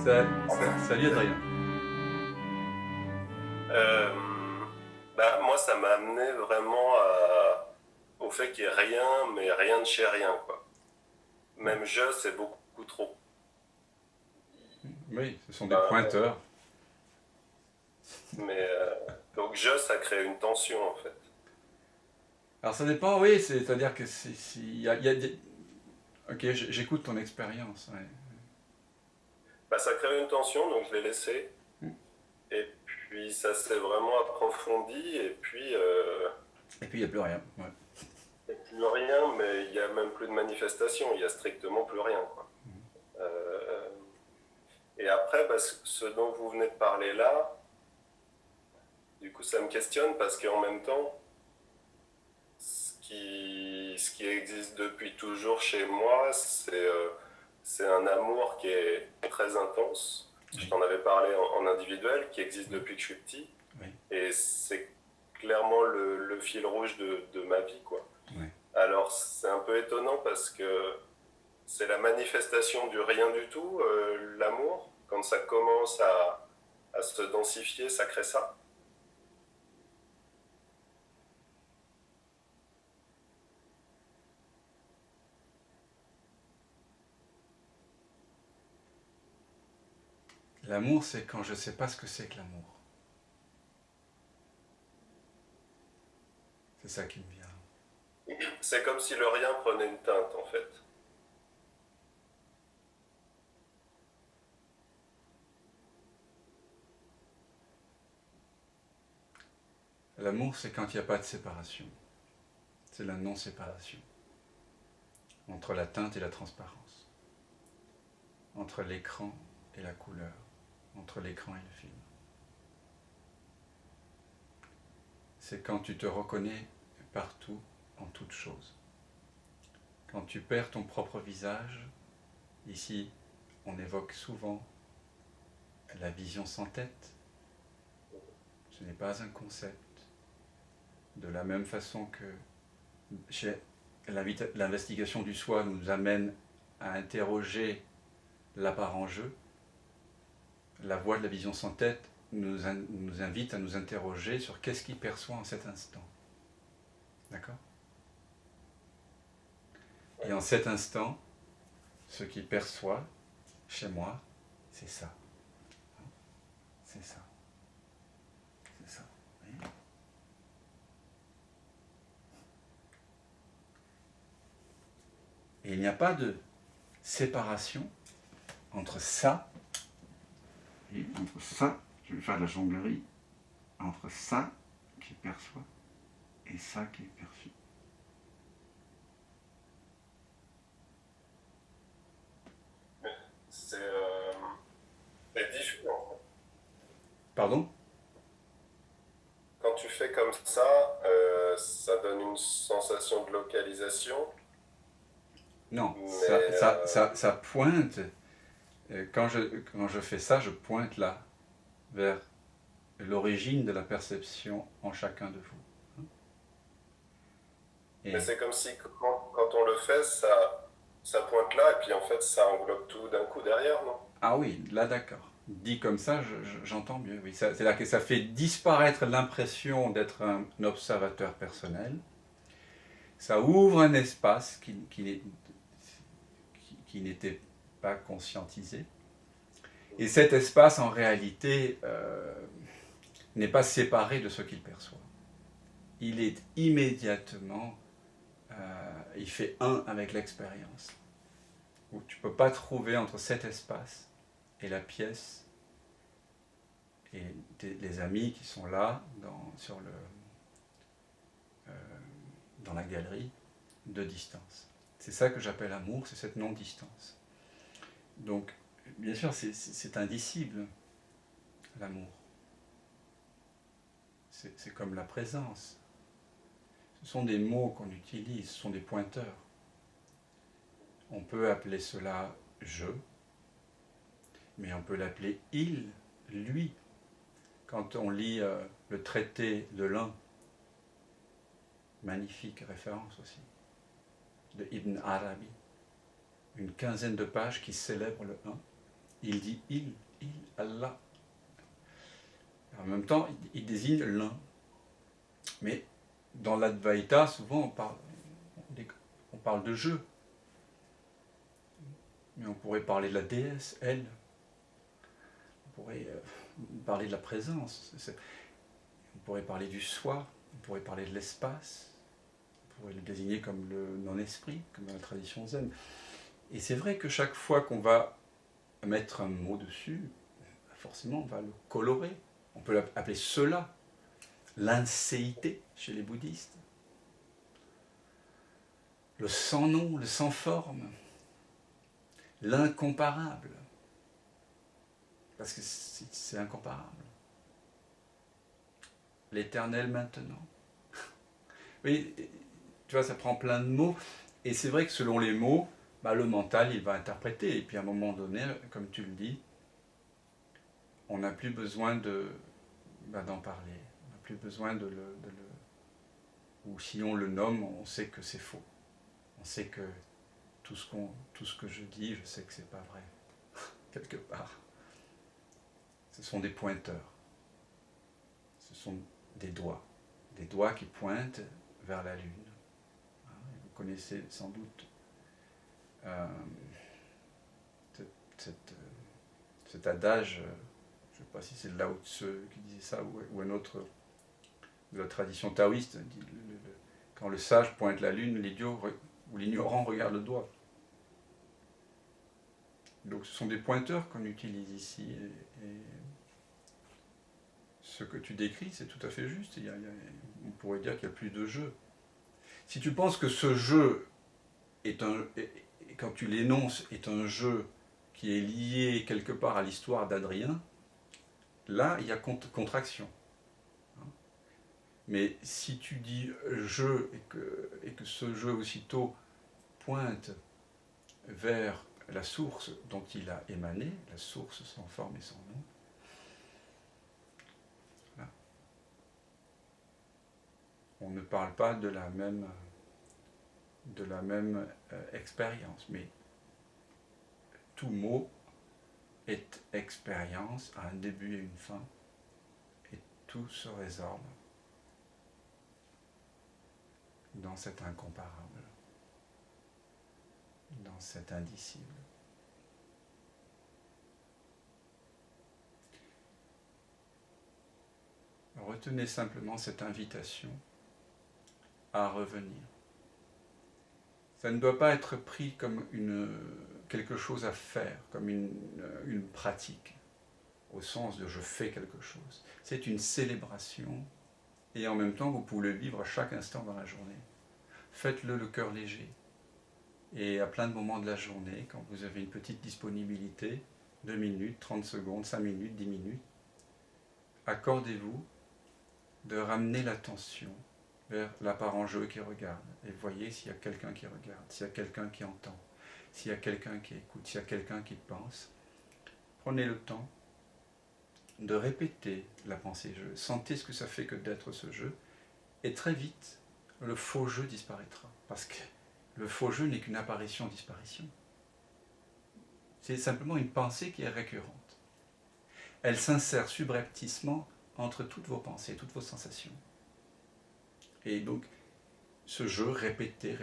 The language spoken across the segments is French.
Salut Adrien. Euh, Moi, ça m'a amené vraiment au fait qu'il n'y ait rien, mais rien de chez rien, quoi. Même je, c'est beaucoup trop. Oui, ce sont des Ben, pointeurs. mais donc je, ça crée une tension en fait. Alors ça dépend, oui, c'est-à-dire que il y a des... Ok, j'écoute ton expérience. Ouais. Bah, ça crée une tension, donc je l'ai laissé. Et puis ça s'est vraiment approfondi, et puis Et puis il n'y a plus rien. Ouais. il n'y a plus rien, mais il n'y a même plus de manifestation, il n'y a strictement plus rien, quoi. Euh, et après, bah, ce dont vous venez de parler là, du coup, ça me questionne parce qu'en même temps, ce qui existe depuis toujours chez moi, c'est un amour qui est très intense. Je Oui, t'en avais parlé en individuel, qui existe oui, depuis que je suis petit. oui, Et c'est clairement le fil rouge de ma vie, quoi. oui. Alors, c'est un peu étonnant parce que c'est la manifestation du rien du tout, l'amour. Quand ça commence à se densifier, ça crée ça. L'amour, c'est quand je ne sais pas ce que c'est que l'amour. C'est ça qui me vient. C'est comme si le rien prenait une teinte, en fait. L'amour, c'est quand il n'y a pas de séparation. C'est la non-séparation entre la teinte et la transparence, entre l'écran et la couleur, entre l'écran et le film. C'est quand tu te reconnais partout, en toute chose. Quand tu perds ton propre visage, ici on évoque souvent la vision sans tête, ce n'est pas un concept. De la même façon que chez l'investigation du soi nous amène à interroger l'apparent-jeu, la voie de la vision sans tête nous invite à nous interroger sur qu'est-ce qu'il perçoit en cet instant. D'accord ? Et en cet instant, ce qu'il perçoit chez moi, c'est ça. C'est ça. C'est ça. Vous voyez ? Et il n'y a pas de séparation entre ça et entre ça, je vais faire de la jonglerie, entre ça qui perçoit et ça qui est perçu. C'est différent. Pardon ? Quand tu fais comme ça donne une sensation de localisation, Non, mais ça pointe. Quand je fais ça, je pointe là, vers l'origine de la perception en chacun de vous. mais Et, c'est comme si quand on le fait, ça pointe là, et puis en fait, ça englobe tout d'un coup derrière, non? ah oui, là d'accord. Dit comme ça, j'entends mieux. Oui, c'est-à-dire que ça fait disparaître l'impression d'être un observateur personnel. Ça ouvre un espace qui n'était pas conscientisé. Et cet espace, en réalité, n'est pas séparé de ce qu'il perçoit. Il est immédiatement, il fait un avec l'expérience. Tu ne peux pas trouver entre cet espace et la pièce et les amis qui sont là euh, dans la galerie de distance. C'est ça que j'appelle amour, c'est cette non-distance. Donc, bien sûr, c'est indicible, l'amour. C'est comme la présence. Ce sont des mots qu'on utilise, ce sont des pointeurs. On peut appeler cela je, mais on peut l'appeler il, lui. Quand on lit le traité de l'un, magnifique référence aussi, de Ibn Arabi, une quinzaine de pages qui célèbrent le un, Il dit il, Allah. En même temps, il désigne l'un. Mais dans l'Advaita, souvent on parle de je. Mais on pourrait parler de la déesse, elle. On pourrait parler de la présence. On pourrait parler du soi. On pourrait parler de l'espace. On pourrait le désigner comme le non-esprit, comme dans la tradition zen. Et c'est vrai que chaque fois qu'on va mettre un mot dessus, forcément on va le colorer. On peut l'appeler cela, l'inséité chez les bouddhistes, le sans nom, le sans forme, l'incomparable, parce que c'est incomparable, l'éternel maintenant. Oui, tu vois, ça prend plein de mots, et c'est vrai que selon les mots, le mental il va interpréter, et puis à un moment donné, comme tu le dis, on n'a plus besoin d'en parler, on n'a plus besoin de le... Ou si on le nomme, on sait que c'est faux. On sait que tout ce que je dis, je sais que c'est pas vrai, quelque part. Ce sont des pointeurs. Ce sont des doigts qui pointent vers la Lune. Vous connaissez sans doute cet adage, je ne sais pas si c'est Lao Tse qui disait ça, ou un autre de la tradition taoïste, dit, quand le sage pointe la Lune, l'idiot ou l'ignorant regarde le doigt. Donc ce sont des pointeurs qu'on utilise ici, et ce que tu décris, c'est tout à fait juste. On pourrait dire qu'il y a plus de jeu. Si tu penses que ce jeu quand tu l'énonces, est un jeu qui est lié quelque part à l'histoire d'Adrien, là, il y a contraction. Mais si tu dis jeu et que ce jeu aussitôt pointe vers la source dont il a émané, la source sans forme et sans nom, là, on ne parle pas de la même expérience, mais tout mot est expérience, a un début et une fin, et tout se résorbe dans cet incomparable, dans cet indicible. Retenez simplement cette invitation à revenir. Ça ne doit pas être pris comme quelque chose à faire, comme une pratique, au sens de je fais quelque chose. C'est une célébration, et en même temps vous pouvez le vivre à chaque instant dans la journée. Faites-le le cœur léger. Et à plein de moments de la journée, quand vous avez une petite disponibilité, 2 minutes, 30 secondes, 5 minutes, 10 minutes, accordez-vous de ramener l'attention vers l'apparent jeu qui regarde. Et voyez s'il y a quelqu'un qui regarde, s'il y a quelqu'un qui entend, s'il y a quelqu'un qui écoute, s'il y a quelqu'un qui pense. Prenez le temps de répéter la pensée jeu. Sentez ce que ça fait que d'être ce jeu. Et très vite, le faux jeu disparaîtra. Parce que le faux jeu n'est qu'une apparition-disparition. C'est simplement une pensée qui est récurrente. Elle s'insère subrepticement entre toutes vos pensées, toutes vos sensations. Et donc, ce jeu répété,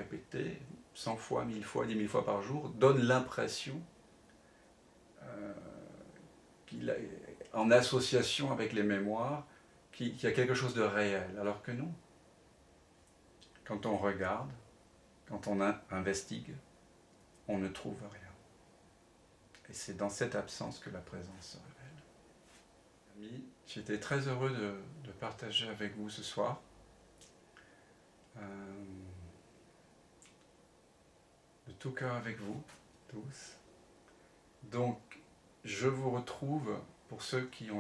100 fois, 1000 fois, 10 000 fois par jour, donne l'impression qu'il est en association avec les mémoires, qu'il y a quelque chose de réel, alors que non. Quand on regarde, quand on investigue, on ne trouve rien. Et c'est dans cette absence que la présence se révèle. Amis, j'étais très heureux de partager avec vous ce soir. De tout cœur avec vous, tous. Donc, je vous retrouve, pour ceux qui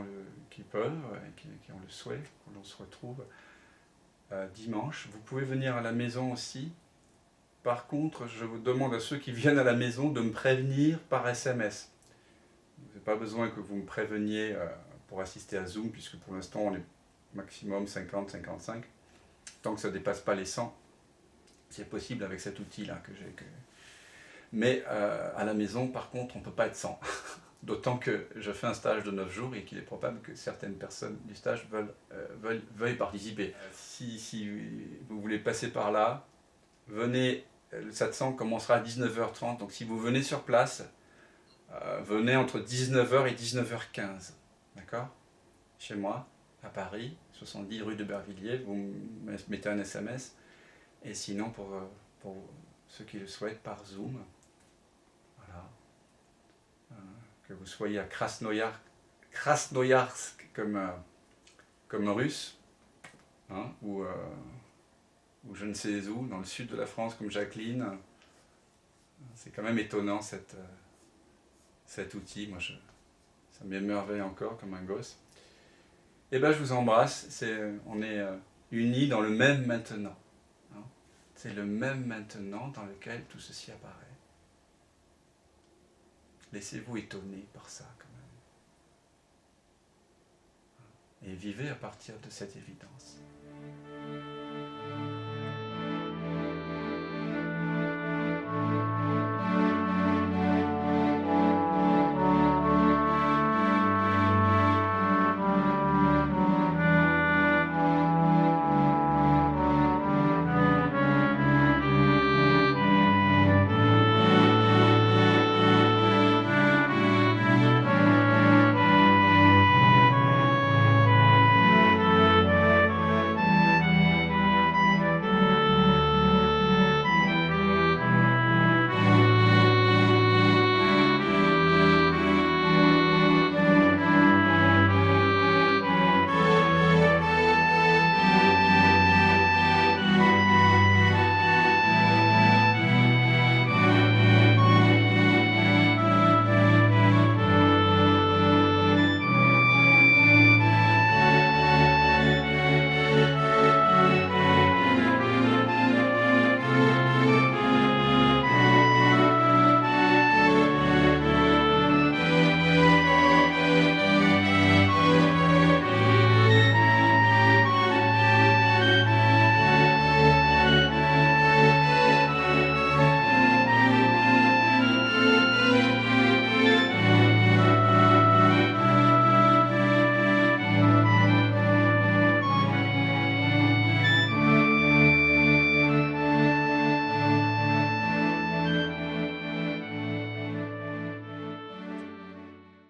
peuvent, qui ont le souhait, qu'on se retrouve dimanche. Vous pouvez venir à la maison aussi. Par contre, je vous demande à ceux qui viennent à la maison de me prévenir par SMS. Vous n'avez pas besoin que vous me préveniez pour assister à Zoom, puisque pour l'instant, on est maximum 50-55. Tant que ça ne dépasse pas les 100, c'est possible avec cet outil-là que j'ai. Mais à la maison, par contre, on ne peut pas être 100. D'autant que je fais un stage de 9 jours et qu'il est probable que certaines personnes du stage veuillent participer. Si vous voulez passer par là, venez, le satsang commencera à 19h30, donc si vous venez sur place, venez entre 19h et 19h15, d'accord? Chez moi, à Paris, 70 rue de Bervilliers, vous me mettez un SMS, et sinon pour ceux qui le souhaitent, par Zoom, voilà. Que vous soyez à Krasnoyarsk comme russe, hein, ou je ne sais où, dans le sud de la France comme Jacqueline. C'est quand même étonnant cet outil, ça m'émerveille encore comme un gosse. Et bien je vous embrasse, on est unis dans le même maintenant. Hein. C'est le même maintenant dans lequel tout ceci apparaît. Laissez-vous étonner par ça quand même. Et vivez à partir de cette évidence.